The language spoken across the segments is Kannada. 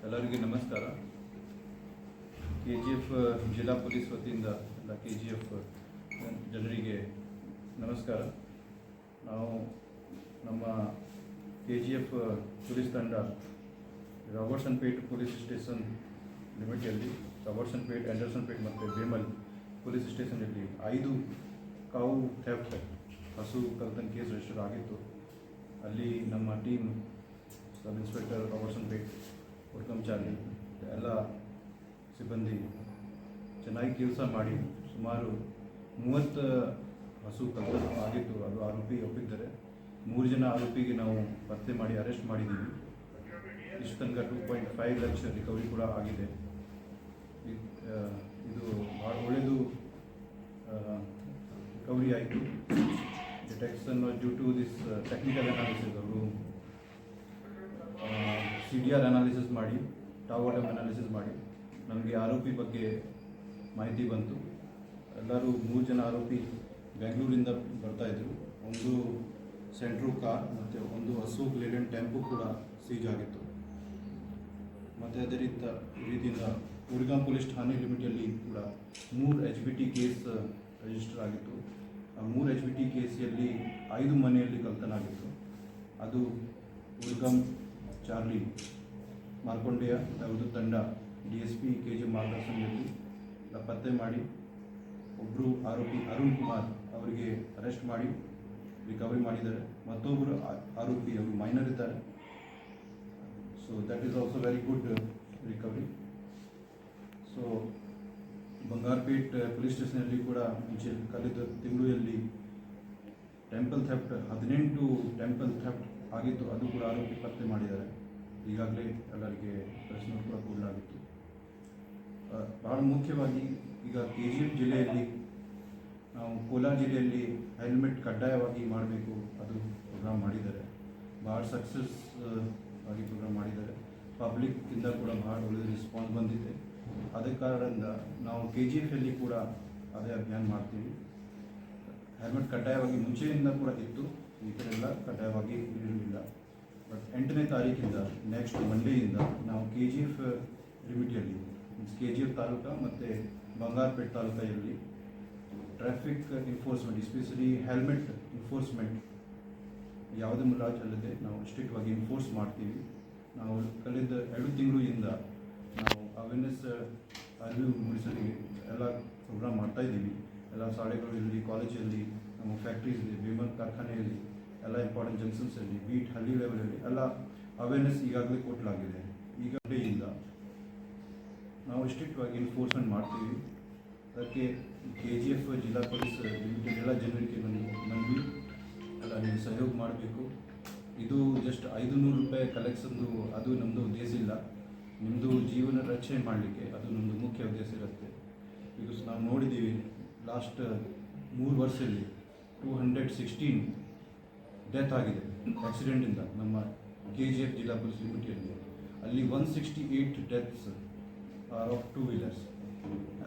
ಎಲ್ಲರಿಗೆ ನಮಸ್ಕಾರ. KGF ಜಿಲ್ಲಾ ಪೊಲೀಸ್ ವತಿಯಿಂದ ಎಲ್ಲ KGF ಜನರಿಗೆ ನಮಸ್ಕಾರ. ನಾವು ನಮ್ಮ KGF ಪೊಲೀಸ್ ತಂಡ ರಾಬರ್ಟ್ಸನ್ ಪೇಟ್ ಪೊಲೀಸ್ ಸ್ಟೇಷನ್ ಲಿಮಿಟಲ್ಲಿ ರಾಬರ್ಟ್ಸನ್ ಪೇಟ್, ಆಂಡರ್ಸನ್ ಪೇಟ್ ಮತ್ತು ಬೇಮಲ್ ಪೊಲೀಸ್ ಸ್ಟೇಷನಲ್ಲಿ 5 ಕಾವು ಥೆಫ್ಟ್ ಹಸು ಕಳ್ತನ ಕೇಸ್ ರಿಜಿಸ್ಟರ್ ಆಗಿತ್ತು. ಅಲ್ಲಿ ನಮ್ಮ team sub inspector Robertson plate Charlie ಎಲ್ಲ ಸಿಬ್ಬಂದಿ ಚೆನ್ನಾಗಿ ಕೆಲಸ ಮಾಡಿ ಸುಮಾರು 30 ಹಸು ಕಳ್ತನ ಆಗಿತ್ತು. ಅದು ಆರೋಪಿ ಒಪ್ಪಿದ್ದಾರೆ. 3 ಜನ ಆರೋಪಿಗೆ ನಾವು ಪತ್ತೆ ಮಾಡಿ ಅರೆಸ್ಟ್ ಮಾಡಿದ್ದೀವಿ. ಇಷ್ಟು ತನಕ 2.5 ಲಕ್ಷ ರಿಕವರಿ ಕೂಡ ಆಗಿದೆ. ಇದು ಭಾಳ ಒಳ್ಳೆಯದು ರಿಕವರಿ ಆಯಿತು. Detection due to this technical analysis ಅವರು CDR ಅನಾಲಿಸಿಸ್ ಮಾಡಿ, ಟಾವಟಮ್ ಅನಾಲಿಸಿಸ್ ಮಾಡಿ ನಮಗೆ ಆರೋಪಿ ಬಗ್ಗೆ ಮಾಹಿತಿ ಬಂತು. ಎಲ್ಲರೂ 3 ಜನ ಆರೋಪಿ ಬೆಂಗಳೂರಿಂದ ಬರ್ತಾಯಿದ್ರು. ಒಂದು ಸೆಂಟ್ರೋ ಕಾರ್ ಮತ್ತು ಒಂದು ಅಶೋಕ್ ಲೇಲ್ಯಾಂಡ್ ಟೆಂಪೋ ಕೂಡ ಸೀಜ್ ಆಗಿತ್ತು. ಮತ್ತು ಅದೇ ರೀತಿಯಿಂದ ಉರ್ಗಾಂ ಪೊಲೀಸ್ ಠಾಣೆ ಲಿಮಿಟಲ್ಲಿ ಕೂಡ 3 HBT ಕೇಸ್ ರಿಜಿಸ್ಟರ್ ಆಗಿತ್ತು. ಆ 3 HBT ಕೇಸಲ್ಲಿ 5 ಮನೆಯಲ್ಲಿ ಕಳ್ತನ ಆಗಿತ್ತು. ಅದು ಉರ್ಗಾಂ ಚಾರ್ಲಿ ಮಾರ್ಕೊಂಡೆಯ ಒಂದು ತಂಡ DSP KG ಮಾರ್ಗದರ್ಶನದಲ್ಲಿ ಪತ್ತೆ ಮಾಡಿ ಒಬ್ಬರು ಆರೋಪಿ ಅರುಣ್ ಕುಮಾರ್ ಅವರಿಗೆ ಅರೆಸ್ಟ್ ಮಾಡಿ ರಿಕವರಿ ಮಾಡಿದ್ದಾರೆ. ಮತ್ತೊಬ್ಬರು ಆರೋಪಿ ಅವರು ಮೈನರ್ ಇದ್ದಾರೆ. So that is also very good recovery. So Bangarapet police ಸ್ಟೇಷನಲ್ಲಿ ಕೂಡ ಮುಂಚೆ ಕಳೆದ ತಿಂಗಳಲ್ಲಿ ಟೆಂಪಲ್ ಥೆಫ್ಟ್ 18 ಟೆಂಪಲ್ ಥೆಫ್ಟ್ ಆಗಿತ್ತು. ಅದು ಕೂಡ ಆರೋಪಿ ಪತ್ತೆ ಮಾಡಿದ್ದಾರೆ. ಈಗಾಗಲೇ ಎಲ್ಲರಿಗೆ ಪ್ರಶ್ನೆ ಕೂಡ ಕೊಡಲಾಗಿತ್ತು. ಬಹಳ ಮುಖ್ಯವಾಗಿ ಈಗ KGF ಜಿಲ್ಲೆಯಲ್ಲಿ ನಾವು ಕೋಲಾರ ಜಿಲ್ಲೆಯಲ್ಲಿ ಹೆಲ್ಮೆಟ್ ಕಡ್ಡಾಯವಾಗಿ ಮಾಡಬೇಕು, ಅದು ಪ್ರೋಗ್ರಾಮ್ ಮಾಡಿದ್ದಾರೆ. ಭಾಳ ಸಕ್ಸಸ್ ಆಗಿ ಪ್ರೋಗ್ರಾಮ್ ಮಾಡಿದ್ದಾರೆ. ಪಬ್ಲಿಕ್ಕಿಂದ ಕೂಡ ಭಾಳ ಒಳ್ಳೆಯ ರೆಸ್ಪಾನ್ಸ್ ಬಂದಿದೆ. ಅದೇ ಕಾರಣದಿಂದ ನಾವು KGFಲ್ಲಿ ಕೂಡ ಅದೇ ಅಭಿಯಾನ ಮಾಡ್ತೀವಿ. ಹೆಲ್ಮೆಟ್ ಕಡ್ಡಾಯವಾಗಿ ಮುಂಚೆಯಿಂದ ಕೂಡ ಇತ್ತು, ಈ ಕಡೆ ಎಲ್ಲ ಕಡ್ಡಾಯವಾಗಿ ಇರಲಿಲ್ಲ. ಬಟ್ 8ನೇ ತಾರೀಕಿಂದ ನೆಕ್ಸ್ಟ್ ಮಂಡೇಯಿಂದ ನಾವು KGF ಲಿಮಿಟಲ್ಲಿ KGF ತಾಲೂಕು ಮತ್ತು ಬಂಗಾರಪೇಟ್ ತಾಲೂಕಲ್ಲಿ traffic enforcement, especially helmet enforcement ಯಾವುದೇ ಮುಲಾಜ್ ಅಲ್ಲದೆ ನಾವು ಸ್ಟ್ರಿಕ್ಟಾಗಿ ಎನ್ಫೋರ್ಸ್ ಮಾಡ್ತೀವಿ. ನಾವು ಕಳೆದ 2 ತಿಂಗಳಿಂದ ನಾವು ಅವೇರ್ನೆಸ್ ಅರಿವು ಮೂಡಿಸಲಿಕ್ಕೆ ಎಲ್ಲ ಪ್ರೋಗ್ರಾಮ್ ಮಾಡ್ತಾಯಿದ್ದೀವಿ. ಎಲ್ಲ ಶಾಲೆಗಳಲ್ಲಿ, ಕಾಲೇಜಲ್ಲಿ, ನಮ್ಮ ಫ್ಯಾಕ್ಟ್ರೀಸ್, ಬೇಮಲ್ ಕಾರ್ಖಾನೆಯಲ್ಲಿ, ಎಲ್ಲ ಇಂಪಾರ್ಟೆಂಟ್ ಜಂಕ್ಷನ್ಸಲ್ಲಿ, ಬೀಟ್ ಹಳ್ಳಿ ಲೆವೆಲಲ್ಲಿ ಎಲ್ಲ ಅವೇರ್ನೆಸ್ ಈಗಾಗಲೇ ಕೊಡಲಾಗಿದೆ. ಈಗ ಡೇಯಿಂದ ನಾವು ಸ್ಟ್ರಿಕ್ಟಾಗಿ ಎನ್ಫೋರ್ಸ್ಮೆಂಟ್ ಮಾಡ್ತೀವಿ. ಅದಕ್ಕೆ KGF ಜಿಲ್ಲಾ ಪೊಲೀಸ್ ಲಿಮಿಟೆಡ್ ಎಲ್ಲ ಜನರಿಗೆ ನಂಬಿ ಎಲ್ಲ ನೀವು ಸಹಯೋಗ ಮಾಡಬೇಕು. ಇದು ಜಸ್ಟ್ 500 ರೂಪಾಯಿ ಕಲೆಕ್ಷನ್ದು ಅದು ನಮ್ಮದು ಉದ್ದೇಶ ಇಲ್ಲ. ನಿಮ್ಮದು ಜೀವನ ರಕ್ಷಣೆ ಮಾಡಲಿಕ್ಕೆ ಅದು ನಮ್ಮದು ಮುಖ್ಯ ಉದ್ದೇಶ ಇರುತ್ತೆ. ಬಿಕಾಸ್ ನಾವು ನೋಡಿದ್ದೀವಿ ಲಾಸ್ಟ್ 3 ವರ್ಷದಲ್ಲಿ 216 ಡೆತ್ ಆಗಿದೆ ಆಕ್ಸಿಡೆಂಟಿಂದ ನಮ್ಮ KGF ಜಿಲ್ಲಾ ಪೊಲೀಸ್ ಲಿಮಿಟಲ್ಲಿ. ಅಲ್ಲಿ 168 ಡೆತ್ಸ್ ಆರ್ ಆಫ್ 2 ವೀಲರ್ಸ್.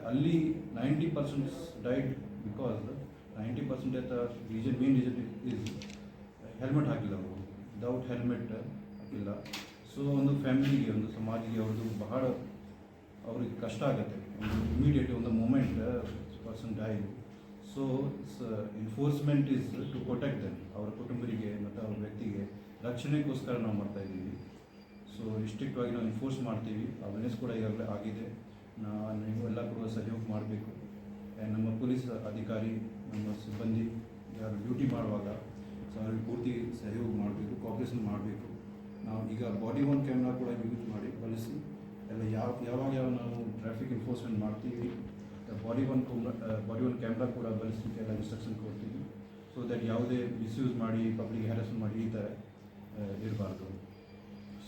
ಅಲ್ಲಿ 90% died because 90% death main reason is helmet ಹಾಕಿಲ್ಲ. ಅವರು ವಿದೌಟ್ ಹೆಲ್ಮೆಟ್ ಹಾಕಿಲ್ಲ. ಸೊ ಒಂದು ಫ್ಯಾಮಿಲಿಗೆ, ಒಂದು ಸಮಾಜಿಗೆ ಅವ್ರದ್ದು ಬಹಳ ಅವ್ರಿಗೆ ಕಷ್ಟ ಆಗುತ್ತೆ. ಒಂದು ಇಮಿಡಿಯೇಟ್ ಒಂದು moment person die. So enforcement is to protect them, ಅವರ ಕುಟುಂಬರಿಗೆ ಮತ್ತು ಅವ್ರ ವ್ಯಕ್ತಿಗೆ ರಕ್ಷಣೆಗೋಸ್ಕರ ನಾವು ಮಾಡ್ತಾಯಿದ್ದೀವಿ. ಸೊ ಸ್ಟ್ರಿಕ್ಟಾಗಿ ನಾವು ಎನ್ಫೋರ್ಸ್ ಮಾಡ್ತೀವಿ. ಅವೇರ್ನೆಸ್ ಕೂಡ ಈಗಾಗಲೇ ಆಗಿದೆ. ನೀವು ಎಲ್ಲ ಕೂಡ ಸಹಯೋಗ ಮಾಡಬೇಕು. ನಮ್ಮ ಪೊಲೀಸ್ ಅಧಿಕಾರಿ, ನಮ್ಮ ಸಿಬ್ಬಂದಿ ಯಾರು ಡ್ಯೂಟಿ ಮಾಡುವಾಗ ಸೊ ಅವ್ರಿಗೆ ಪೂರ್ತಿ ಸಹಯೋಗ ಮಾಡಬೇಕು, ಕೋಆಪ್ರೇಷನ್ ಮಾಡಬೇಕು. ನಾವು ಈಗ ಬಾಡಿ ಒನ್ ಕ್ಯಾಮ್ರಾ ಕೂಡ ಯೂಸ್ ಮಾಡಿ ಬಳಸಿ ಎಲ್ಲ ಯಾವಾಗ ನಾವು ಟ್ರಾಫಿಕ್ ಎನ್ಫೋರ್ಸ್ಮೆಂಟ್ ಮಾಡ್ತೀವಿ, ಬಾಡಿ ಒನ್ ಕ್ಯಾಮ್ರಾ ಕೂಡ ಬಳಸಲಿಕ್ಕೆ ಎಲ್ಲ ಇನ್ಸ್ಟ್ರಕ್ಷನ್ ಕೊಡ್ತೀವಿ. ಸೊ ದಟ್ ಯಾವುದೇ ಮಿಸ್ಯೂಸ್ ಮಾಡಿ ಪಬ್ಲಿಕ್ ಹ್ಯಾರಸ್ಮೆಂಟ್ ಮಾಡಿ ಈ ಥರ ಇರಬಾರ್ದು.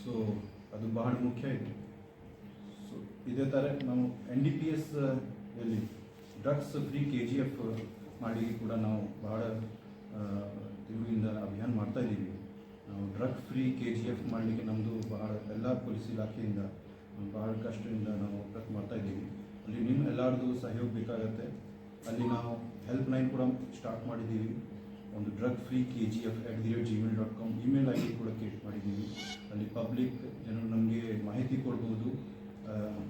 ಸೊ ಅದು ಬಹಳ ಮುಖ್ಯ ಇದೆ. ಸೊ ಇದೇ ಥರ ನಾವು NDPS ಅಲ್ಲಿ ಡ್ರಗ್ಸ್ ಫ್ರೀ KGF ಮಾಡಿ ಕೂಡ ನಾವು ಬಹಳ ತಿಂಗಳಿಂದ ಅಭಿಯಾನ ಮಾಡ್ತಾಯಿದ್ದೀವಿ. ನಾವು ಡ್ರಗ್ ಫ್ರೀ KGF ಮಾಡಲಿಕ್ಕೆ ನಮ್ಮದು ಬಹಳ ಎಲ್ಲ ಪೊಲೀಸ್ ಇಲಾಖೆಯಿಂದ ಬಹಳ ಕಷ್ಟದಿಂದ ನಾವು ಪ್ರಯತ್ನ ಮಾಡ್ತಾಯಿದ್ದೀವಿ. ಅಲ್ಲಿ ನಿಮ್ಮ ಎಲ್ಲರದು ಸಹಯೋಗ ಬೇಕಾಗತ್ತೆ. ಅಲ್ಲಿ ನಾವು ಹೆಲ್ಪ್ಲೈನ್ ಕೂಡ ಸ್ಟಾರ್ಟ್ ಮಾಡಿದ್ದೀವಿ. ಒಂದು drug free KGF @gmail.com email ID ಕೂಡ ಕ್ರಿಯೇಟ್ ಮಾಡಿದ್ದೀವಿ. ಅಲ್ಲಿ ಪಬ್ಲಿಕ್ ಜನರು ನಮಗೆ ನಮಗೆ ಮಾಹಿತಿ ಕೊಡ್ಬೋದು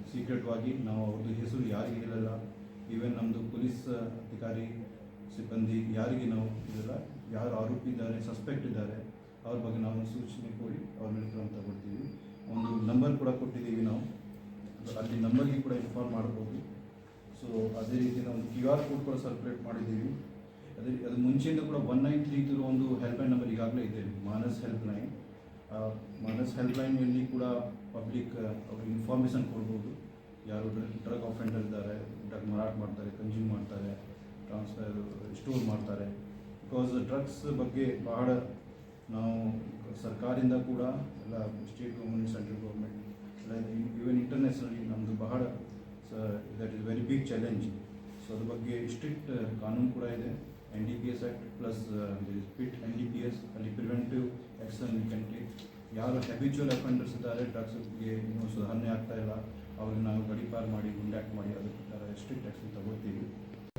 ಸೀಕ್ರೆಟ್ವಾಗಿ. ನಾವು ಅವ್ರದ್ದು ಹೆಸರು ಯಾರಿಗೆ ಹೇಳಲ್ಲ. ಈವನ್ ನಮ್ಮದು ಪೊಲೀಸ್ ಅಧಿಕಾರಿ ಸಿಬ್ಬಂದಿ ಯಾರಿಗೆ ನಾವು ಇದೆಲ್ಲ ಯಾರು ಆರೋಪಿ ಇದ್ದಾರೆ, ಸಸ್ಪೆಕ್ಟ್ ಇದ್ದಾರೆ, ಅವ್ರ ಬಗ್ಗೆ ನಾವು ಸೂಚನೆ ಕೊಡಿ ಅವ್ರ ಮೇಲೆ ಕ್ರಮ ತಗೊಳ್ತೀವಿ. ಒಂದು ನಂಬರ್ ಕೂಡ ಕೊಟ್ಟಿದ್ದೀವಿ ನಾವು, ಅಲ್ಲಿ ನಂಬರ್ಗೆ ಕೂಡ ಇನ್ಫಾರ್ಮ್ ಮಾಡ್ಬೋದು. ಸೊ ಅದೇ ರೀತಿ ನಾವು ಒಂದು QR ಕೋಡ್ ಕೂಡ ಸರ್ಕ್ಯುಲೇಟ್ ಮಾಡಿದ್ದೀವಿ. ಅದು ಮುಂಚೆಯಿಂದ ಕೂಡ 193 ಒಂದು ಹೆಲ್ಪ್ಲೈನ್ ನಂಬರ್ ಈಗಾಗಲೇ ಇದೆ, ಮಾನಸ್ ಹೆಲ್ಪ್ಲೈನ್. ಮಾನಸ್ ಹೆಲ್ಪ್ಲೈನಲ್ಲಿ ಕೂಡ ಪಬ್ಲಿಕ್ ಅವರು ಇನ್ಫಾರ್ಮೇಷನ್ ಕೊಡ್ಬೋದು. ಯಾರು ಡ್ರಗ್ ಆಫೆಂಡರ್ ಇದ್ದಾರೆ, ಡ್ರಗ್ ಮಾರಾಟ ಮಾಡ್ತಾರೆ, ಕನ್ಸ್ಯೂಮ್ ಮಾಡ್ತಾರೆ, ಸ್ಟೋರ್ ಮಾಡ್ತಾರೆ. ಬಿಕಾಸ್ ಡ್ರಗ್ಸ್ ಬಗ್ಗೆ ಬಹಳ ನಾವು ಸರ್ಕಾರದಿಂದ ಕೂಡ ಎಲ್ಲ ಸ್ಟೇಟ್ ಗೌರ್ಮೆಂಟ್, ಸೆಂಟ್ರಲ್ ಗೌರ್ಮೆಂಟ್ ಎಲ್ಲ ಈವನ್ ಇಂಟರ್ನ್ಯಾಷನಲಿ ನಮ್ಮದು ಬಹಳ that is very big challenge. So ಅದ್ರ ಬಗ್ಗೆ ಸ್ಟ್ರಿಕ್ಟ್ ಕಾನೂನು ಕೂಡ ಇದೆ, NDPS act plus PIT NDPS, ಅಲ್ಲಿ ಪ್ರಿವೆಂಟಿವ್ ಆ್ಯಕ್ಷನ್ ಕ್ಯಾನ್ ಟೇಕ್. ಯಾರು ಹ್ಯಾಬಿಚುವಲ್ ಅಫೆಂಡರ್ಸ್ ಇದ್ದಾರೆ, ಡ್ರಗ್ಸ್ಗೆ ಇನ್ನೂ ಸುಧಾರಣೆ ಆಗ್ತಾ ಇಲ್ಲ, ಅವ್ರಿಗೆ ನಾವು ಗಡೀಪಾರು ಮಾಡಿ ಗುಂಡಾಕ್ಟ್ ಮಾಡಿ ಅದರ ಪ್ರಕಾರ ಸ್ಟ್ರಿಕ್ಟ್ ಆ್ಯಕ್ಷನ್ ತಗೊಳ್ತೀವಿ.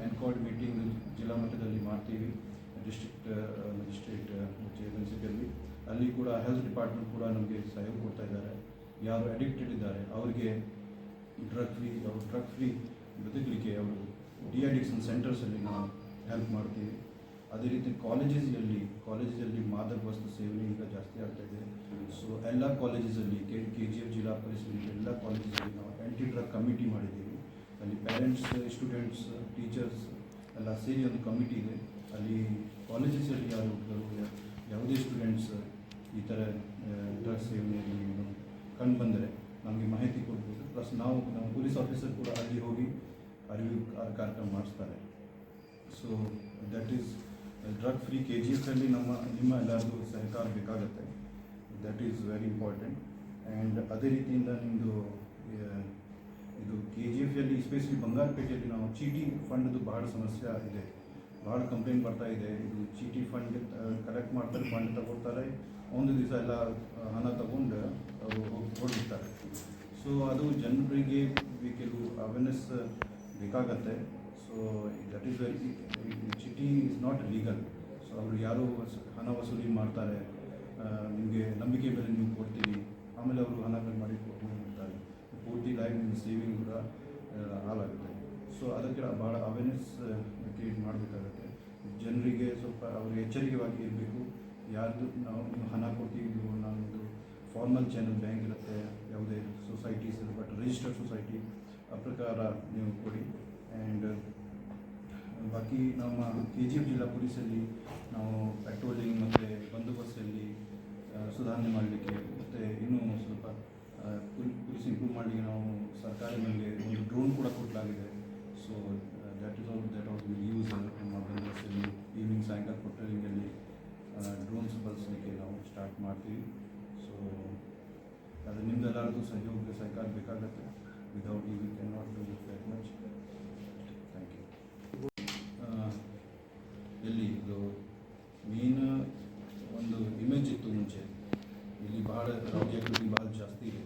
ಎನ್ಕಾರ್ಡ್ ಮೀಟಿಂಗ್ ಜಿಲ್ಲಾ ಮಟ್ಟದಲ್ಲಿ ಮಾಡ್ತೀವಿ, ಡಿಸ್ಟ್ರಿಕ್ಟ್ ಮ್ಯಾಜಿಸ್ಟ್ರೇಟ್ ಮುನ್ಸಿಪಲ್ಲಿ. ಅಲ್ಲಿ ಕೂಡ ಹೆಲ್ತ್ ಡಿಪಾರ್ಟ್ಮೆಂಟ್ ಕೂಡ ನಮಗೆ ಸಹಯೋಗ ಕೊಡ್ತಾ ಇದ್ದಾರೆ. ಯಾರು ಅಡಿಕ್ಟೆಡ್ ಇದ್ದಾರೆ ಅವರಿಗೆ ಡ್ರಗ್ ಫ್ರೀ ಬದುಕಲಿಕ್ಕೆ ಅವರು ಡಿಅಡಿಕ್ಷನ್ ಸೆಂಟರ್ಸಲ್ಲಿ ನಾವು ಹೆಲ್ಪ್ ಮಾಡ್ತೀವಿ. ಅದೇ ರೀತಿ ಕಾಲೇಜಸಲ್ಲಿ ಮಾದಕ ವಸ್ತು ಸೇವನೆ ಈಗ ಜಾಸ್ತಿ ಆಗ್ತಾ ಇದೆ. ಸೊ ಎಲ್ಲ ಕಾಲೇಜಸಲ್ಲಿ KGF ಜಿಲ್ಲಾ ಪರಿಷತ್ ಎಲ್ಲ ಕಾಲೇಜಸಲ್ಲಿ ನಾವು ಆ್ಯಂಟಿ ಡ್ರಗ್ ಕಮಿಟಿ ಮಾಡಿದ್ದೀವಿ. ಅಲ್ಲಿ ಪೇರೆಂಟ್ಸ್, ಸ್ಟೂಡೆಂಟ್ಸ್, ಟೀಚರ್ಸ್ ಎಲ್ಲ ಸೇರಿ ಒಂದು ಕಮಿಟಿ ಇದೆ. ಅಲ್ಲಿ ಕಾಲೇಜಸಲ್ಲಿ ಯಾರು ಹುಡುಗರು, ಯಾವುದೇ ಸ್ಟೂಡೆಂಟ್ಸ್ ಈ ಥರ ಡ್ರಗ್ಸ್ ಸೇವನೆಯಲ್ಲಿ ಕಂಡು ಬಂದರೆ ನಮಗೆ ಮಾಹಿತಿ ಕೊಡ್ಬೋದು. ಪ್ಲಸ್ ನಮ್ಮ ಪೊಲೀಸ್ ಆಫೀಸರ್ ಕೂಡ ಅಲ್ಲಿ ಹೋಗಿ ಅರಿವು ಕಾರ್ಯಕ್ರಮ ಮಾಡಿಸ್ತಾರೆ. So that is drug free KGFಲ್ಲಿ ನಿಮ್ಮ ಎಲ್ಲರಿಗೂ ಸಹಕಾರ ಬೇಕಾಗುತ್ತೆ. That is very important. And ಅದೇ ರೀತಿಯಿಂದ ನಿಮ್ಮದು ಇದು KGFಲ್ಲಿ ಎಸ್ಪೆಷಲಿ ಬಂಗಾರಪೇಟೆಯಲ್ಲಿ ನಾವು ಚೀಟಿ ಫಂಡ್ದು ಬಹಳ ಸಮಸ್ಯೆ ಇದೆ, ಭಾಳ ಕಂಪ್ಲೇಂಟ್ ಬರ್ತಾ ಇದೆ. ಇದು ಚೀಟಿ ಫಂಡ್ ಕಲೆಕ್ಟ್ ಮಾಡ್ತಾರೆ, ಫಂಡ್ ತಗೊಳ್ತಾರೆ, ಒಂದು ದಿವಸ ಎಲ್ಲ ಹಣ ತಗೊಂಡು ಅವರು ಹೊರಡ್ತಾರೆ. ಸೊ ಅದು ಜನರಿಗೆ ಕೆಲವು ಅವೇರ್ನೆಸ್ ಬೇಕಾಗತ್ತೆ. ಸೊ ದಟ್ ಈಸ್ ವೆರಿ, ಚೀಟಿ ಇಸ್ ನಾಟ್ ಲೀಗಲ್. ಸೊ ಅವರು ಯಾರು ಹಣ ವಸೂಲಿ ಮಾಡ್ತಾರೆ, ನಿಮಗೆ ನಂಬಿಕೆ ಮೇಲೆ ನೀವು ಕೊಡ್ತೀರಿ, ಆಮೇಲೆ ಅವರು ಹಣ ಮಾಡಿ ಕೊಡ್ತಾರೆ, ಪೂರ್ತಿ ಲೈಫ್ ನಿಮ್ಮ ಸೇವಿಂಗ್ ಕೂಡ ಹಾಳಾಗುತ್ತೆ. ಸೊ ಅದಕ್ಕೆ ಭಾಳ ಅವೇರ್ನೆಸ್ ಕ್ರಿಯೇಟ್ ಮಾಡಬೇಕಾಗತ್ತೆ. ಜನರಿಗೆ ಸ್ವಲ್ಪ ಅವರು ಎಚ್ಚರಿಕೆವಾಗಿ ಇರಬೇಕು. ಯಾರ್ದು ನೀವು ಹಣ ಕೊಡ್ತೀವಿ, ನಮ್ಮದು ಫಾರ್ಮಲ್ ಚಾನಲ್ ಬ್ಯಾಂಕ್ ಇರುತ್ತೆ, ಯಾವುದೇ ಸೊಸೈಟೀಸ್ ಬಟ್ ರಿಜಿಸ್ಟರ್ಡ್ ಸೊಸೈಟಿ ಆ ಪ್ರಕಾರ ನೀವು ಕೊಡಿ. ಆ್ಯಂಡ್ ಬಾಕಿ ನಮ್ಮ KGF ಜಿಲ್ಲಾ ಪೊಲೀಸಲ್ಲಿ ನಾವು ಪೆಟ್ರೋಲಿಂಗ್ ಮತ್ತು ಬಂದೋಬಸ್ತಲ್ಲಿ ಸುಧಾರಣೆ ಮಾಡಲಿಕ್ಕೆ ಮತ್ತು ಇನ್ನೂ ಸ್ವಲ್ಪ ಪೊಲೀಸ್ ಇಂಪ್ರೂವ್ ಮಾಡಲಿಕ್ಕೆ ನಾವು ಸರ್ಕಾರಿ ಮೇಲೆ ಒಂದು ಡ್ರೋನ್ ಕೂಡ ಕೊಡಲಾಗಿದೆ. So that also will use ನಮ್ಮ ಬಂದೋಬಸ್ತಲ್ಲಿ ಈವ್ನಿಂಗ್ ಸಾಯಂಕಾಲ ಪೆಟ್ರೋಲಿಂಗಲ್ಲಿ ಡ್ರೋನ್ಸ್ ಬಳಸಲಿಕ್ಕೆ ನಾವು ಸ್ಟಾರ್ಟ್ ಮಾಡ್ತೀವಿ. ಸೊ ಅದು ನಿಮ್ದೆಲ್ಲರದು ಸಹಕಾರ ಬೇಕಾಗುತ್ತೆ. Without you we can not do it very much. Thank you. ಇಲ್ಲಿ ಇದು ಮೇನ್ ಒಂದು ಇಮೇಜ್ ಇತ್ತು ಮುಂಚೆ, ಇಲ್ಲಿ ಭಾಳ ರೌಡಿ ಆ್ಯಕ್ಟಿವಿಟಿ ಭಾಳ ಜಾಸ್ತಿ ಇದೆ.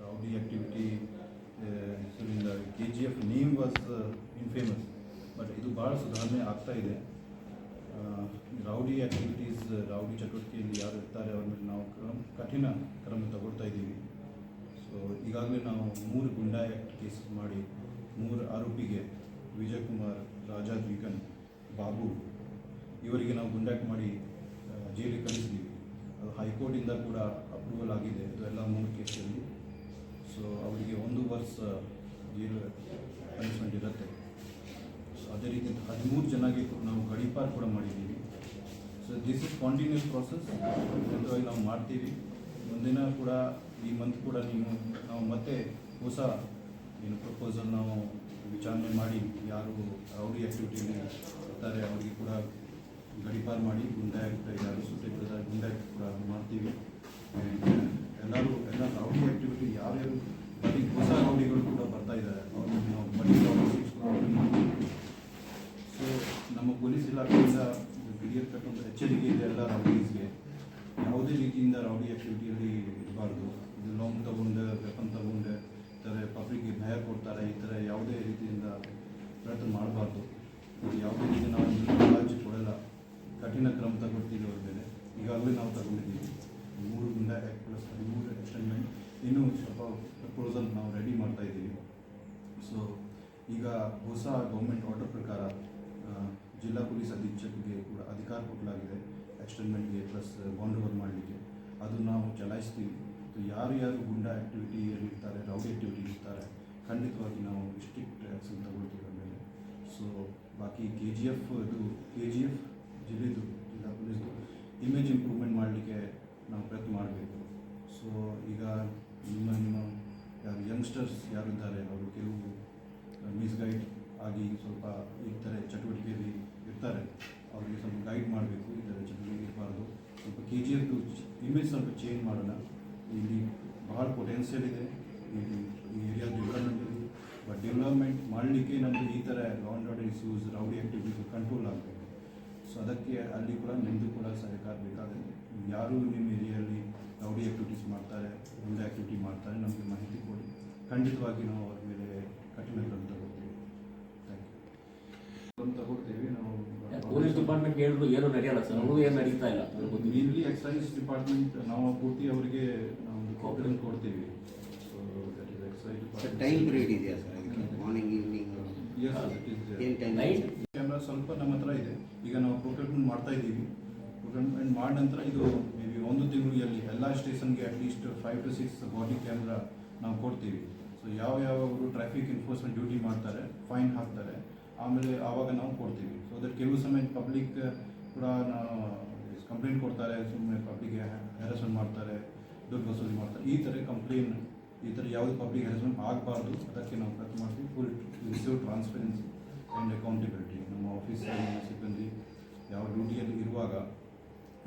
ರೌಡಿ ಆ್ಯಕ್ಟಿವಿಟಿ ಹೆಸರಿಂದ KGF name was infamous, but ಇದು ಭಾಳ ಸುಧಾರಣೆ ಆಗ್ತಾ ಇದೆ. ರೌಡಿ ಆ್ಯಕ್ಟಿವಿಟೀಸ್, ರೌಡಿ ಚಟುವಟಿಕೆಯಲ್ಲಿ ಯಾರು ಇರ್ತಾರೆ ಅವ್ರ ಮೇಲೆ ನಾವು ಕಠಿಣ ಕ್ರಮ ತಗೊಳ್ತಾ ಇದ್ದೀವಿ. ಸೊ ಈಗಾಗಲೇ ನಾವು 3 ಗುಂಡಾ ಆ್ಯಕ್ಟ್ ಕೇಸ್ ಮಾಡಿ 3 ಆರೋಪಿಗೆ ವಿಜಯ್ ಕುಮಾರ್, ರಾಜಾ ದ್ವಿಕನ್, ಬಾಬು ಇವರಿಗೆ ನಾವು ಗುಂಡಾಕ್ಟ್ ಮಾಡಿ ಜೈಲಿಗೆ ಕಳಿಸಿದ್ದೀವಿ. ಅದು ಹೈಕೋರ್ಟಿಂದ ಕೂಡ ಅಪ್ರೂವಲ್ ಆಗಿದೆ, ಇದು ಎಲ್ಲ 3 ಕೇಸಲ್ಲಿ. ಸೊ ಅವರಿಗೆ 1 ವರ್ಷ ಜೈಲು ಪನಿಷ್ಮೆಂಟ್ ಇರುತ್ತೆ. ಸೊ ಅದೇ ರೀತಿ 13 ಜನಕ್ಕೆ ನಾವು ಗಡೀಪಾರು ಕೂಡ ಮಾಡಿದ್ದೀವಿ. So this is continues process, ನಿರಂತರವಾಗಿ ನಾವು ಮಾಡ್ತೀವಿ. ಮುಂದಿನ ಕೂಡ ಈ ಮಂತ್ ಕೂಡ ನಾವು ಮತ್ತೆ ಹೊಸ ಪ್ರಪೋಸಲ್ ನಾವು ವಿಚಾರಣೆ ಮಾಡಿ ಯಾರು ರೌಡಿ ಆ್ಯಕ್ಟಿವಿಟಿಯಲ್ಲಿ ಇರ್ತಾರೆ ಅವರಿಗೆ ಕೂಡ ಗಡೀಪಾರು ಮಾಡಿ ಗುಂಡಾ ಆ್ಯಕ್ಟ್ ಯಾರು ಸುಟ್ಟಿದ್ದಾರೆ ಗುಂಡಾ ಆ್ಯಕ್ಟ್ ಕೂಡ ಮಾಡ್ತೀವಿ. ಎಲ್ಲ ರೌಡಿ ಆ್ಯಕ್ಟಿವಿಟಿ ಯಾರ್ಯಾರು ಬರೀ ಹೊಸ ರೌಡಿಗಳು ಕೂಡ ಬರ್ತಾ ಇದ್ದಾರೆ, ಅವ್ರಿಗೆ ನಾವು ಬರೀ ಮಾಡ್ತೀವಿ. ಸೊ ನಮ್ಮ ಪೊಲೀಸ್ ಇಲಾಖೆಯಿಂದ ಕಟ್ಟುವಂಥ ಎಚ್ಚರಿಕೆ ಇದೆ ಎಲ್ಲ ರೌಡೀಸ್ಗೆ, ಯಾವುದೇ ರೀತಿಯಿಂದ ರೌಡಿ ಆ್ಯಕ್ಟಿವಿಟಿಯಲ್ಲಿ ಇರಬಾರ್ದು. ಇದು ಲಾಂಗ್ ತಗೊಂಡು ವೆಪನ್ ತಗೊಂಡು ಈ ಥರ ಪಬ್ಲಿಕ್ಗೆ ಭಯ ಕೊಡ್ತಾರೆ, ಈ ಥರ ಯಾವುದೇ ರೀತಿಯಿಂದ ಪ್ರಯತ್ನ ಮಾಡಬಾರ್ದು. ಯಾವುದೇ ರೀತಿ ನಾವು ಮುಲಾಜಿ ಕೊಡಲ್ಲ, ಕಠಿಣ ಕ್ರಮ ತಗೊಳ್ತೀವಿ ಅವ್ರ ಮೇಲೆ. ಈಗಾಗಲೇ ನಾವು ತಗೊಂಡಿದ್ದೀವಿ 3 ಗುಂಡಾ ಆ್ಯಕ್ಟ್ ಪ್ಲಸ್ 13 ಎಕ್ಸ್ಟೆಂಡ್ಮೆಂಟ್, ಇನ್ನೂ ಈಗ ಹೊಸ ಗೌರ್ಮೆಂಟ್ ಆರ್ಡರ್ ಪ್ರಕಾರ ಜಿಲ್ಲಾ ಪೊಲೀಸ್ ಅಧೀಕ್ಷಕರಿಗೆ ಕೂಡ ಅಧಿಕಾರ ಕೊಡಲಾಗಿದೆ ಎಕ್ಸ್ಟರ್ಮೆಂಟ್ಗೆ ಪ್ಲಸ್ ಬಾಂಡ್ ಓವರ್ ಮಾಡಲಿಕ್ಕೆ. ಅದು ನಾವು ಚಲಾಯಿಸ್ತೀವಿ. ಯಾರು ಗುಂಡಾ ಆ್ಯಕ್ಟಿವಿಟಿಯಲ್ಲಿ ಇರ್ತಾರೆ, ರೌಡಿ ಆ್ಯಕ್ಟಿವಿಟಿ ಇರ್ತಾರೆ, ಖಂಡಿತವಾಗಿ ನಾವು ಸ್ಟ್ರಿಕ್ಟ್ ಆ್ಯಕ್ಷನ್ ತಗೊಳ್ತೀವಿ ಆಮೇಲೆ. ಸೊ ಬಾಕಿ KGF ಜಿಲ್ಲೆದು ಜಿಲ್ಲಾ ಪೊಲೀಸ್ದು ಇಮೇಜ್ ಇಂಪ್ರೂವ್ಮೆಂಟ್ ಮಾಡಲಿಕ್ಕೆ ನಾವು ಪ್ರಯತ್ನ ಮಾಡಬೇಕು. ಸೊ ಈಗ ನಿಮ್ಮ ಯಾರು ಯಂಗ್ಸ್ಟರ್ಸ್ ಯಾರಿದ್ದಾರೆ ಅವರು ಕೆಲವು ಮಿಸ್ಗೈಡ್ ಆಗಿ ಸ್ವಲ್ಪ ಈ ಥರ ಚಟುವಟಿಕೆಯಲ್ಲಿ ಇರ್ತಾರೆ, ಅವರಿಗೆ ಸ್ವಲ್ಪ ಗೈಡ್ ಮಾಡಬೇಕು. ಈ ಥರ ಚಟುವಟಿಕೆ ಇರಬಾರ್ದು. ಸ್ವಲ್ಪ KGF ಇಮೇಜ್ ಸ್ವಲ್ಪ ಚೇಂಜ್ ಮಾಡೋಣ. ಇಲ್ಲಿ ಭಾಳ ಪೊಟೆನ್ಷಿಯಲ್ ಇದೆ, ಈ ಏರಿಯಾ ಡೆವಲಪ್ಮೆಂಟ್ ಇದೆ. ಬಟ್ ಡೆವಲಪ್ಮೆಂಟ್ ಮಾಡಲಿಕ್ಕೆ ನಮ್ಮದು ಈ ಥರ law and order issues, rowdy activities control ಆಗಬೇಕು. ಸೊ ಅದಕ್ಕೆ ಅಲ್ಲಿ ಕೂಡ ನಿಮ್ಮದು ಕೂಡ ಸಹಕಾರ ಬೇಕಾಗುತ್ತೆ. ಯಾರು ನಿಮ್ಮ ಏರಿಯಲ್ಲಿ ರೌಡಿ ಆ್ಯಕ್ಟಿವಿಟೀಸ್ ಮಾಡ್ತಾರೆ, ಗುಂಡಾ ಆ್ಯಕ್ಟಿವಿಟಿ ಮಾಡ್ತಾರೆ, ನಮಗೆ ಮಾಹಿತಿ ಕೊಡಿ. ಖಂಡಿತವಾಗಿ ನಾವು ಅವ್ರ ಮೇಲೆ ಕಠಿಣ ಕ್ರಮ ತಗೊಳ್ತೀವಿ. Thank you. ಕ್ರಮ ತಗೊಳ್ತೀವಿ ನಾವು. ಪೊಲೀಸ್ ಡಿಪಾರ್ಟ್ಮೆಂಟ್ ಹೇಳಿದ್ರು ಏನೂ ನಡೆಯಲ್ಲ ಸರ್, ಅವರು ಏನು ನಡೀತಾ ಇಲ್ಲ. ಮೇನ್ಲಿ ಎಕ್ಸೈಸ್ ಡಿಪಾರ್ಟ್ಮೆಂಟ್ ನಾವು ಪೂರ್ತಿ ಅವರಿಗೆ ನಾವು ಕೋಪರೇಷನ್ ಕೊಡ್ತೀವಿ. So that is exercise department. Time period ಇದೆಯಾ ಸರ್ ಅದಕ್ಕೆ? Morning, evening? ಏನು ಟೈಮ್? ಕ್ಯಾಮ್ರಾ ಸ್ವಲ್ಪ ನಮ್ಮ ಹತ್ರ ಇದೆ. ಈಗ ನಾವು ಪ್ರೊಕ್ಯೂರ್ಮೆಂಟ್ ಮಾಡ್ತಾ ಇದ್ದೀವಿ. ಪ್ರೊಕ್ಯೂರ್ಮೆಂಟ್ ಮಾಡಿದ ನಂತರ ಇದು ಮೇ ಬಿ 1 ತಿಂಗಳಲ್ಲಿ ಎಲ್ಲ ಸ್ಟೇಷನ್ಗೆ ಅಟ್ಲೀಸ್ಟ್ 5 to 6 ಬಾಡಿ ಕ್ಯಾಮ್ರಾ ನಾವು ಕೊಡ್ತೀವಿ. ಸೊ ಯಾವ್ಯಾವರು ಟ್ರಾಫಿಕ್ ಎನ್ಫೋರ್ಸ್ಮೆಂಟ್ ಡ್ಯೂಟಿ ಮಾಡ್ತಾರೆ, ಫೈನ್ ಹಾಕ್ತಾರೆ, ಆಮೇಲೆ ಆವಾಗ ನಾವು ಕೊಡ್ತೀವಿ. ಸೊ ದಟ್ ಕೆಲವು ಸಮಯ ಪಬ್ಲಿಕ್ ಕೂಡ ನಾವು ಕಂಪ್ಲೇಂಟ್ ಕೊಡ್ತಾರೆ, ಸುಮ್ಮನೆ ಪಬ್ಲಿಕ್ಗೆ ಹ್ಯಾರಸ್ಮೆಂಟ್ ಮಾಡ್ತಾರೆ, ದುಡ್ಡು ವಸೂಲಿ ಮಾಡ್ತಾರೆ. ಈ ಥರ ಕಂಪ್ಲೇಂಟ್, ಈ ಥರ ಯಾವುದೇ ಪಬ್ಲಿಕ್ ಹ್ಯಾರಸ್ಮೆಂಟ್ ಆಗಬಾರ್ದು. ಅದಕ್ಕೆ ನಾವು ಪ್ರಯತ್ನ ಮಾಡ್ತೀವಿ. Full receive transparency and accountability. ನಮ್ಮ ಆಫೀಸಲ್ಲಿ ಸಿಬ್ಬಂದಿ ಯಾವ ಡ್ಯೂಟಿಯಲ್ಲಿ ಇರುವಾಗ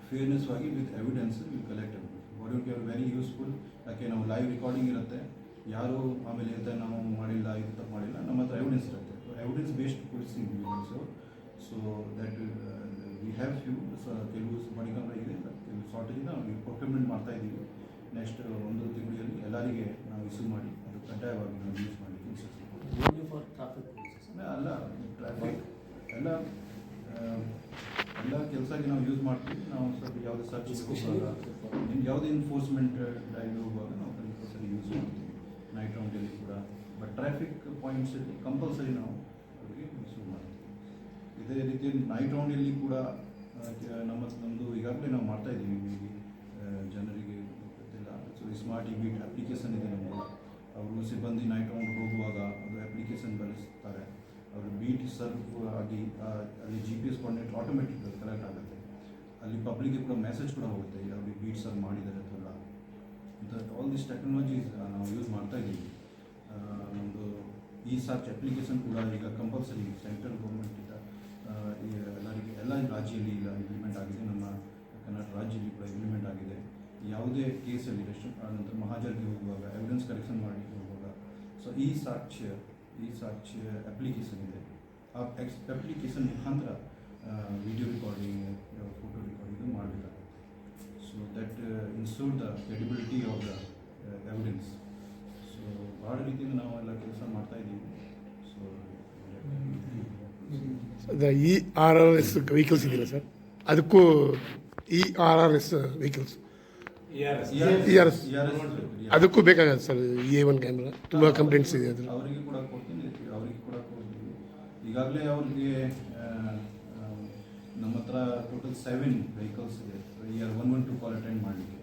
ಫೇರ್ನೆಸ್ ಆಗಿ with evidence will collect body care very useful. ಯಾಕೆ ನಾವು ಲೈವ್ ರೆಕಾರ್ಡಿಂಗ್ ಇರುತ್ತೆ, ಯಾರು ಆಮೇಲೆ ಇರುತ್ತೆ ನಾವು ಮಾಡಿಲ್ಲ, ಇದು ತಪ್ಪು ಮಾಡಿಲ್ಲ, ನಮ್ಮ ಹತ್ರ ಎವಿಡೆನ್ಸ್ ಇರುತ್ತೆ. ಎವಿಡೆನ್ಸ್ ಬೇಸ್ಡ್ ಪೊಲೀಸಿಂಗ್ ವಿಲಿಯನ್ಸು. So that we have few ಕೆಲವು ಬಾಡಿ ಕ್ಯಾಮ್ರಾ ಇದೆ, ಕೆಲವು ಶಾರ್ಟೇಜಿಂದ ನಾವು ಪ್ರೊಕ್ಯೂರ್ಮೆಂಟ್ ಮಾಡ್ತಾ ಇದ್ದೀವಿ. ನೆಕ್ಸ್ಟ್ 1 ತಿಂಗಳಲ್ಲಿ ಎಲ್ಲರಿಗೆ ನಾವು ಇಶ್ಯೂ ಮಾಡಿ ಅದು ಕಡ್ಡಾಯವಾಗಿ ನಾವು ಯೂಸ್ ಮಾಡಲಿಕ್ಕೆ ಓನ್ಲಿ ಫಾರ್ ಟ್ರಾಫಿಕ್ ಅಲ್ಲ, ಟ್ರಾಫಿಕ್ ಎಲ್ಲ ಕೆಲಸಕ್ಕೆ ನಾವು ಯೂಸ್ ಮಾಡ್ತೀವಿ. ನಾವು ಸ್ವಲ್ಪ ಯಾವುದೇ ಸರ್ಚ್ ಹೋಗುವಾಗ, ಯಾವುದೇ ಎನ್ಫೋರ್ಸ್ಮೆಂಟ್ ಡ್ರೈವ್ ಹೋಗುವಾಗ ನಾವು ಕಂಪಲ್ಸರಿ ಯೂಸ್ ಮಾಡ್ತೀವಿ. ನೈಟ್ ರೌಂಡಲ್ಲಿ ಕೂಡ. ಬಟ್ ಟ್ರಾಫಿಕ್ ಪಾಯಿಂಟ್ಸಲ್ಲಿ ಕಂಪಲ್ಸರಿ ನಾವು ಅವರಿಗೆ ಯೂಸ್ ಮಾಡ್ತೀವಿ. ಇದೇ ರೀತಿ ನೈಟ್ ರೌಂಡಲ್ಲಿ ಕೂಡ ನಮ್ಮದು ಈಗಾಗಲೇ ನಾವು ಮಾಡ್ತಾ ಇದ್ದೀವಿ. ಮೇಬಿ ಜನರಿಗೆ ಗೊತ್ತಿಲ್ಲ. ಸೊ ಸ್ಮಾರ್ಟ್ ಇಬೀಟ್ ಅಪ್ಲಿಕೇಶನ್ ಇದೆ ನಮ್ಮದು. ಅವರು ಸಿಬ್ಬಂದಿ ನೈಟ್ ರೌಂಡ್ ಹೋಗುವಾಗ ಅದು ಅಪ್ಲಿಕೇಶನ್ ಬಳಸ್ತಾರೆ. ಅವರು ಬೀಟ್ ಸರ್ವ್ ಆಗಿ ಅಲ್ಲಿ GPS ಕೋಆರ್ಡಿನೇಟ್ ಆಟೋಮೆಟಿಕ್ ಕಲೆಕ್ಟ್ ಆಗುತ್ತೆ. ಅಲ್ಲಿ ಪಬ್ಲಿಕ್ಗೆ ಕೂಡ ಮೆಸೇಜ್ ಕೂಡ ಹೋಗುತ್ತೆ, ಅವ್ರಿಗೆ ಬೀಟ್ ಸರ್ವ್ ಮಾಡಿದ್ದಾರೆ ಅಥವಾ ಆಲ್ ದಿಸ್ ಟೆಕ್ನಾಲಜೀಸ್ ನಾವು ಯೂಸ್ ಮಾಡ್ತಾ ಇದ್ದೀವಿ. ನಮ್ಮದು ಈ ಸರ್ಚ್ ಅಪ್ಲಿಕೇಶನ್ ಕೂಡ ಈಗ ಕಂಪಲ್ಸರಿ ಸೆಂಟ್ರಲ್ ಗೌರ್ಮೆಂಟಿಂದ ಎಲ್ಲರಿಗೆ ಎಲ್ಲ ರಾಜ್ಯದಲ್ಲಿ ಈಗ ಇಂಪ್ಲಿಮೆಂಟ್ ಆಗಿದೆ. ನಮ್ಮ ಕರ್ನಾಟಕ ರಾಜ್ಯದಲ್ಲಿ ಕೂಡ ಇಂಪ್ಲಿಮೆಂಟ್ ಆಗಿದೆ. ಯಾವುದೇ ಕೇಸಲ್ಲಿ ನಂತರ ಮಹಾಜರ್ಗೆ ಹೋಗುವಾಗ, ಎವಿಡೆನ್ಸ್ ಕಲೆಕ್ಷನ್ ಮಾಡಿ ಹೋಗುವಾಗ, ಸೊ ಈ ಸರ್ಚ್ ಅಪ್ಲಿಕೇಶನ್ ಇದೆ. ಆ ಅಪ್ಲಿಕೇಶನ್ ಮುಖಾಂತರ ವಿಡಿಯೋ ರೆಕಾರ್ಡಿಂಗ್, ಫೋಟೋ ರೆಕಾರ್ಡಿಂಗ್ ಮಾಡಬೇಕಾಗುತ್ತೆ. So that insure the credibility of the evidence. So ಭಾಳ ರೀತಿಯಿಂದ ನಾವು ಎಲ್ಲ ಕೆಲಸ ಮಾಡ್ತಾ ಇದ್ದೀವಿ. ಸೊ ERRS ವೆಹಿಕಲ್ಸ್ ಇದೆಯಲ್ಲ ಸರ್, ಅದಕ್ಕೂ ERRS ವೆಹಿಕಲ್ಸ್ ERS ಅದಕ್ಕೂ ಬೇಕಾಗತ್ತೆ ಸರ್. A1 ಕ್ಯಾಮ್ರಾ ತುಂಬ ಕಂಪ್ಲೇಂಟ್ಸ್ ಇದೆ ಅದ್ರ. ಅವರಿಗೆ ಕೂಡ ಕೊಡ್ತೀನಿ, ಅವರಿಗೆ ಕೂಡ ಕೊಡ್ತೀವಿ. ಈಗಾಗಲೇ ಅವ್ರಿಗೆ ನಮ್ಮ ಹತ್ರ ಟೋಟಲ್ 7 ವೆಹಿಕಲ್ಸ್ ಇದೆ ER 112 ಕಾಲ್ ಅಟೆಂಡ್ ಮಾಡಲಿಕ್ಕೆ.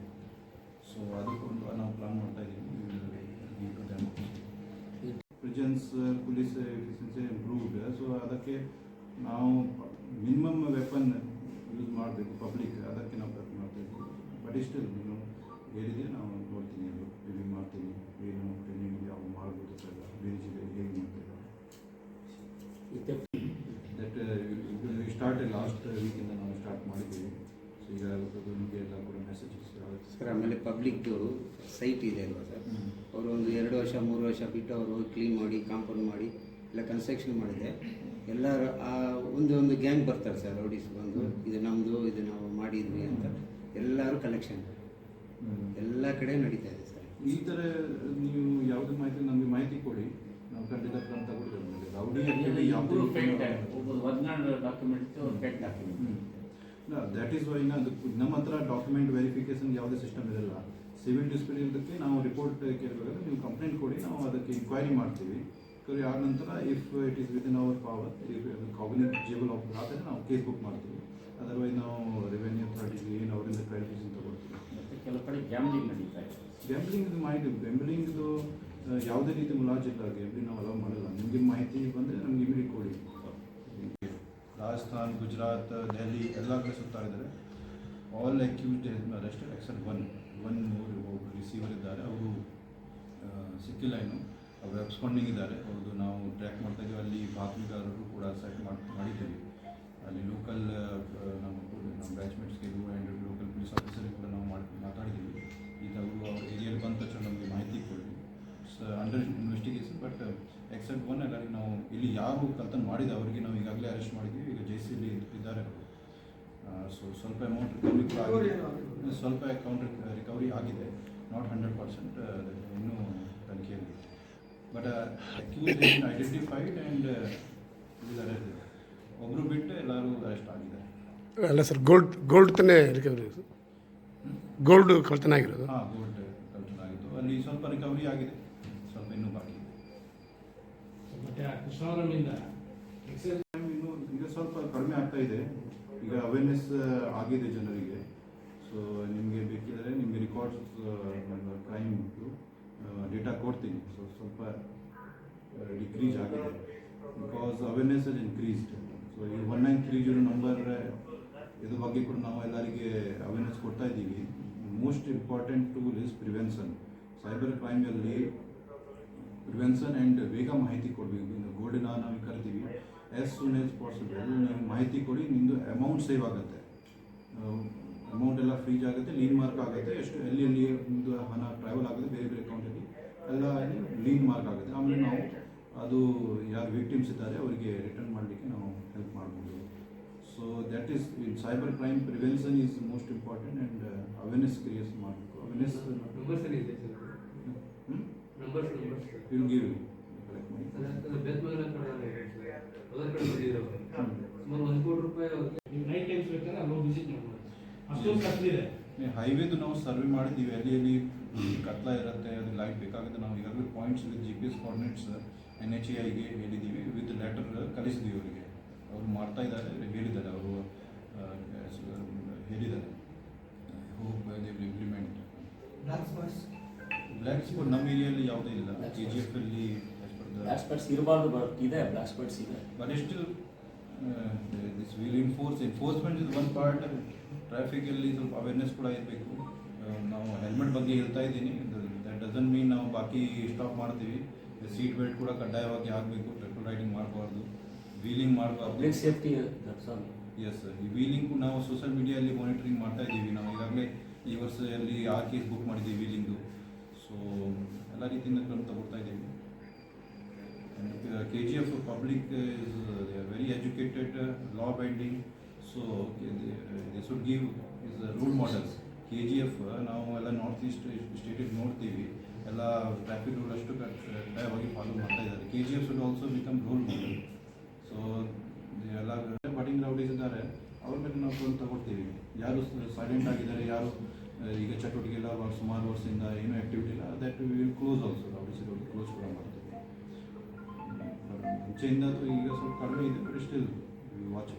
ಸೊ ಅದಕ್ಕೊಂದು ನಾವು ಪ್ಲಾನ್ ಮಾಡ್ತಾ ಇದ್ದೀವಿ. ಪ್ರಿಜನ್ಸ್ ಪೊಲೀಸ್ ಎಫಿಷಿಯನ್ಸಿ ಇಂಪ್ರೂವ್ಡ್. ಸೊ ಅದಕ್ಕೆ ನಾವು ಮಿನಿಮಮ್ ವೆಪನ್ ಯೂಸ್ ಮಾಡಬೇಕು ಪಬ್ಲಿಕ್, ಅದಕ್ಕೆ ನಾವು ಪ್ರಯತ್ನ ಮಾಡ್ತಾ ಇದ್ದೀವಿ. ಬಟ್ ಇಷ್ಟು ನೀವು ಹೇಳಿದರೆ ನಾವು ನೋಡ್ತೀನಿ, ಅದು ರಿವ್ಯೂ ಮಾಡ್ತೀನಿ, ಏನು ಟ್ರೈನಿಂಗ್ ಯಾವ ಮಾಡ್ಬೋದು ಎಲ್ಲ ಬೇರೆ ಜಿಲ್ಲೆಯಲ್ಲಿ ಹೇಗೆ ಮಾಡ್ತಿದ್ದಾರೆ. ದಟ್ ಸ್ಟಾರ್ಟ್ ಲಾಸ್ಟ್ ವೀಕಿಂದ ನಾವು ಸ್ಟಾರ್ಟ್ ಮಾಡಿದ್ದೀವಿ. ಸೊ ಈಗ ನಿಮಗೆ ಎಲ್ಲ ಕೂಡ ಮೆಸೇಜಸ್ ಸರ್. ಆಮೇಲೆ ಪಬ್ಲಿಕ್ದು ಸೈಟ್ ಇದೆ ಅಲ್ವಾ ಸರ್, ಅವರು ಒಂದು 2 ವರ್ಷ 3 ವರ್ಷ ಬಿಟ್ಟು ಅವರು ಕ್ಲೀನ್ ಮಾಡಿ, ಕಾಂಪೌಂಡ್ ಮಾಡಿ ಎಲ್ಲ ಕನ್ಸ್ಟ್ರಕ್ಷನ್ ಮಾಡಿದೆ. ಎಲ್ಲರೂ ಆ ಒಂದು ಗ್ಯಾಂಗ್ ಬರ್ತಾರೆ ಸರ್, ರೌಡೀಸ್ ಬಂದು ಇದು ನಮ್ಮದು, ಇದು ನಾವು ಮಾಡಿದ್ವಿ ಅಂತ ಎಲ್ಲರೂ ಕಲೆಕ್ಷನ್ ಎಲ್ಲ ಕಡೆ ನಡೀತಾ ಇದೆ ಸರ್. ಈ ಥರ ನೀವು ಯಾವುದೇ ಮಾಹಿತಿ ನಮಗೆ ಮಾಹಿತಿ ಕೊಡಿ, ನಾವು ಖಂಡಿತ ಕ್ರಮ ತಗೊಳ್ತೇವೆ. ರೌಡಿ ಆ್ಯಕ್ಚುಲಿ ಯಾವುದೂ ದ್ಯಾಟ್ ಈಸ್ ವೈ ನಮ್ಮ ಹತ್ರ ಡಾಕ್ಯುಮೆಂಟ್ ವೆರಿಫಿಕೇಶನ್ ಯಾವುದೇ ಸಿಸ್ಟಮ್ ಇರಲ್ಲ. ಸಿವಿಲ್ ಡಿಸ್ಪ್ಯೂಟ್ ಇರೋದಕ್ಕೆ ನಾವು ರಿಪೋರ್ಟ್ ಕೇಳಬೇಕಾದ್ರೆ ನೀವು ಕಂಪ್ಲೇಂಟ್ ಕೊಡಿ, ನಾವು ಅದಕ್ಕೆ ಇನ್ಕ್ವೈರಿ ಮಾಡ್ತೀವಿ. ಎನ್ಕ್ವೈರಿ ಆದ ನಂತರ if it is within our power if cognisable of ಆದರೆ ನಾವು ಕೇಸ್ ಬುಕ್ ಮಾಡ್ತೀವಿ. ಅದರ್ವೈಸ್ ನಾವು ರೆವೆನ್ಯೂ ಅಥಾರಿಟಿಗೆ ಏನು ಅವರಿಂದ ಕ್ಲಾರಿಫಿಕೇಶನ್ ತಗೊಳ್ತೀವಿ. ಮತ್ತು ಕೆಲವು ಕಡೆ ಗ್ಯಾಮ್ಲಿಂಗ್ ನಡೀತಾ ಇದೆ. ಗ್ಯಾಂಬ್ಲಿಂಗ್ ಮಾಹಿತಿ ಗ್ಯಾಂಬ್ಲಿಂಗ್ದು ಯಾವುದೇ ರೀತಿ ಮುಲಾಜಿಲ್ಲ. ಗ್ಯಾಂಬ್ಲಿಂಗ್ ನಾವು ಅಲೌ ಮಾಡಲ್ಲ. ನಿಮಗೆ ಮಾಹಿತಿ ಬಂದರೆ ನಮ್ಗೆ ಇಮಿಡಿಯೇಟ್ ಕೊಡಿ. ರಾಜಸ್ಥಾನ್, ಗುಜರಾತ್, ದೆಹಲಿ ಎಲ್ಲ ಕಡೆ ಸುತ್ತಾ ಇದ್ದಾರೆ. All accused arrested accept one receiver ಇದ್ದಾರೆ. ಅವರು ಸಿಕ್ಕಿಲ್ಲ ಇನ್ನು, ಅವರು ಎಬ್ಸ್ಕೊಂಡಿಂಗ್ ಇದ್ದಾರೆ. ಅವ್ರದ್ದು ನಾವು ಟ್ರ್ಯಾಕ್ ಮಾಡ್ತಾ ಇದ್ದೀವಿ. ಅಲ್ಲಿ ಬಾತ್ಮೀದಾರರು ಕೂಡ ಸೆಟ್ ಮಾಡಿದ್ದೀವಿ. ಅಲ್ಲಿ ಲೋಕಲ್ ನಮ್ಮ ಬ್ಯಾಚ್ಮೇಟ್ಸ್ಗೆ ಆ್ಯಂಡ್ ಲೋಕಲ್ ಪೊಲೀಸ್ ಆಫೀಸರ್ಗೆ ಕೂಡ ನಾವು ಮಾತಾಡಿದ್ದೀವಿ. ಈಗ ಅವರು ಅವ್ರ ಏರಿಯಲ್ಲಿ ಬಂದ ತಕ್ಷಣ ನಮಗೆ ಮಾಹಿತಿ ಕೊಡಿ. Under investigation. But accept one ಎಲ್ಲರಿಗೆ ನಾವು ಇಲ್ಲಿ ಯಾರು ಕಳ್ತನ ಮಾಡಿದ ಅವರಿಗೆ ನಾವು ಈಗಾಗಲೇ ಅರೆಸ್ಟ್ ಮಾಡಿದ್ದೀವಿ. ಈಗ JC-ಯಲ್ಲಿ ಇದ್ದಾರೆ ಅವರು. ಸೊ ಸ್ವಲ್ಪ ಅಮೌಂಟ್ ರಿಕವರಿ ಕೂಡ ಆಗಿದೆ. ಸ್ವಲ್ಪ ಅಕೌಂಟ್ ರಿಕವರಿ ಆಗಿದೆ. ನಾಟ್ 100%. ಇನ್ನೂ ತನಿಖೆಯಲ್ಲಿ. ಬಟ್ ಅಕ್ಯೂಸ್ ಐಡೆಂಟಿಫೈಡ್ ಆ್ಯಂಡ್ ಇದ್ದಾರೆ. ಒಬ್ಬರು ಬಿಟ್ಟು ಎಲ್ಲರೂ ಅರೆಸ್ಟ್ ಆಗಿದ್ದಾರೆ. ಅಲ್ಲ ಸರ್, ಗೋಲ್ಡ್ ತಾನೇ ರಿಕವರಿ? ಗೋಲ್ಡ್ ಕಳ್ತನ ಆಗಿರೋದು? ಹಾಂ, ಗೋಲ್ಡ್ ಕಳ್ತನ ಆಗಿತ್ತು. ಅಲ್ಲಿ ಸ್ವಲ್ಪ ರಿಕವರಿ ಆಗಿದೆ, ಸ್ವಲ್ಪ ಇನ್ನೂ ಬಾಕಿ ಇದೆ. ಮತ್ತೆ ಕೃಷ್ಣವರಮಿಂದ ಇನ್ನು ಈಗ ಸ್ವಲ್ಪ ಕಡಿಮೆ ಆಗ್ತಾ ಇದೆ. ಈಗ ಅವೇರ್ನೆಸ್ ಆಗಿದೆ ಜನರಿಗೆ. ಸೊ ನಿಮಗೆ ಬೇಕಿದ್ದರೆ ನಿಮಗೆ ರೆಕಾರ್ಡ್ಸ್ ಕ್ರೈಮ್ದು ಡೇಟಾ ಕೊಡ್ತೀನಿ. ಸೊ ಸ್ವಲ್ಪ ಡಿಕ್ರೀಸ್ ಆಗಿದೆ because awareness is increased. So ಈ 1930 ನಂಬರ್ ಇದ್ರ ಬಗ್ಗೆ ಕೂಡ ನಾವು ಎಲ್ಲರಿಗೆ ಅವೇರ್ನೆಸ್ ಕೊಡ್ತಾ ಇದ್ದೀವಿ. Most important tool is prevention. Cyber ಕ್ರೈಮಲ್ಲಿ ಪ್ರಿವೆನ್ಷನ್ ಆ್ಯಂಡ್ ಬೇಗ ಮಾಹಿತಿ ಕೊಡಬೇಕು. ಗೋಲ್ಡಿನ ನಾವು ಕರಿತೀವಿ. ಆ್ಯಸ್ ಸೂನ್ ಆ್ಯಸ್ ಪಾಸಿಬಲ್ ನೀವು ಮಾಹಿತಿ ಕೊಡಿ. ನಿಮ್ಮದು ಅಮೌಂಟ್ ಸೇವ್ ಆಗುತ್ತೆ. ಅಮೌಂಟ್ ಎಲ್ಲ ಫ್ರೀಜ್ ಆಗುತ್ತೆ, ಲೀನ್ ಮಾರ್ಕ್ ಆಗುತ್ತೆ. ಎಲ್ಲಿ ನಿಮ್ಮದು ಹಣ ಟ್ರಾವೆಲ್ ಆಗುತ್ತೆ ಬೇರೆ ಬೇರೆ ಅಕೌಂಟಲ್ಲಿ ಎಲ್ಲ ಲೀನ್ ಮಾರ್ಕ್ ಆಗುತ್ತೆ. ಆಮೇಲೆ ನಾವು ಅದು ಯಾರು ವಿಕ್ಟಿಮ್ಸ್ ಇದ್ದಾರೆ ಅವರಿಗೆ ರಿಟರ್ನ್ ಮಾಡಲಿಕ್ಕೆ ನಾವು ಹೆಲ್ಪ್ ಮಾಡ್ಬೋದು. So that is in cyber crime prevention is most important and awareness create ಮಾಡಬೇಕು. ಅವೇರ್ನೆಸ್ ನಂಬರ್ಸ್ ಇದೆ sir. Numbers will give collect ಮಾಡಿ. ಬೆದ್ಮಗಲ ಕಡೆ ಅದರ ಕಡೆ ಬಂದಿರೋ ಸುಮಾರು 1 ಕೋಟಿ ರೂಪಾಯಿ. ನೀವು ನೈಟ್ ಟೈಮ್ಸ್ ಬೇಕಾದ್ರೆ ಅಲ್ಲಿ ವಿಸಿಟ್ ಮಾಡ್ಬೋದು. ಅಷ್ಟೊಂದು ಕಷ್ಟದಿದೆ. ಹೈವೇದು ನಾವು ಸರ್ವೆ ಮಾಡಿದ್ದೀವಿ. ಅಲ್ಲಿ ಕತ್ಲ ಇರುತ್ತೆ, ಅದು ಲೈಟ್ ಬೇಕಾಗುತ್ತೆ. ನಾವು ಈಗಾಗಲೇ ಪಾಯಿಂಟ್ಸ್ ವಿತ್ GPS ಕೋಆರ್ಡಿನೇಟ್ಸ್ NHAIಗೆ ಹೇಳಿದ್ದೀವಿ. ವಿತ್ ಲೆಟರ್ ಕಳಿಸಿದ್ದೀವಿ ಅವರಿಗೆ. ಅವರು ಮಾಡ್ತಾ ಇದ್ದಾರೆ, ಹೇಳಿದ್ದಾರೆ ಅವರು ಹೇಳಿದ್ದಾರೆ. Hope they will implement. Black spot ನಮ್ಮ ಏರಿಯಲ್ಲಿ ಯಾವುದೇ ಇಲ್ಲ. KGF-ಅಲ್ಲಿ ಬ್ಲಾಕ್ ಸ್ಪಾಟ್ಸ್ ಇರಬಾರ್ದು, ಬಟ್ ಇದೆ ಬ್ಲಾಕ್ ಸ್ಪಾಟ್ಸ್ ಇದೆ. But still this will enforcement is one part. ಟ್ರಾಫಿಕಲ್ಲಿ ಸ್ವಲ್ಪ ಅವೇರ್ನೆಸ್ ಕೂಡ ಇರಬೇಕು. ನಾವು ಹೆಲ್ಮೆಟ್ ಬಗ್ಗೆ ಹೇಳ್ತಾ ಇದ್ದೀನಿ. ದಟ್ ಡಸಂಟ್ ಮೀನ್ ನಾವು ಬಾಕಿ ಸ್ಟಾಪ್ ಮಾಡ್ತೀವಿ. ಸೀಟ್ ಬೆಲ್ಟ್ ಕೂಡ ಕಡ್ಡಾಯವಾಗಿ ಹಾಕಬೇಕು. ಟ್ರಿಪಲ್ ರೈಡಿಂಗ್ ಮಾಡಬಾರ್ದು, ವೀಲಿಂಗ್ ಮಾಡಬಾರ್ದು. Public safety that's all. Yes, ಈ ವೀಲಿಂಗು ನಾವು ಸೋಷಿಯಲ್ ಮೀಡಿಯಲ್ಲಿ ಮಾನಿಟರಿಂಗ್ ಮಾಡ್ತಾ ಇದ್ದೀವಿ. ನಾವು ಈಗಾಗಲೇ ಈ ವರ್ಷದಲ್ಲಿ 6 ಕೇಸ್ ಬುಕ್ ಮಾಡಿದ್ದೀವಿ ವೀಲಿಂಗು. ಸೊ ಎಲ್ಲ ರೀತಿಯಿಂದ ಕ್ರಮ ತಗೊಳ್ತಾ ಇದ್ದೀವಿ. KGF public is they are very educated, law binding, so they should give is a role model. KGF ನಾವು ಎಲ್ಲ ನಾರ್ತ್ ಈಸ್ಟ್ ಸ್ಟೇಟಿಗೆ ನೋಡ್ತೀವಿ, ಎಲ್ಲ ಟ್ರಾಫಿಕ್ ರೂಲ್ ಅಷ್ಟು ಕಡ್ಡಾಯವಾಗಿ ಫಾಲೋ ಮಾಡ್ತಾ ಇದ್ದಾರೆ. KGF should also become role model. So ಎಲ್ಲ ಬಡಿಂಗ್ ರೌಡೀಸ್ ಇದ್ದಾರೆ, ಅವ್ರ ಮೇಲೆ ನಾವು ಕ್ರಮ ತಗೊಳ್ತೀವಿ. ಯಾರು ಸೈಲೆಂಟ್ ಆಗಿದ್ದಾರೆ, ಯಾರು ಈಗ ಚಟುವಟಿಕೆ ಇಲ್ಲ, ಸುಮಾರು ವರ್ಷದಿಂದ ಏನೂ ಆ್ಯಕ್ಟಿವಿಟಿ ಇಲ್ಲ, that we will close also. Rowdies close ಕೂಡ ಮಾಡ್ತೀವಿ. ಮುಂಚೆಯಿಂದ ಈಗ ಸ್ವಲ್ಪ ಕಡಿಮೆ ಇದೆ, ಬಟ್ ಸ್ಟಿಲ್ ವಾಚ್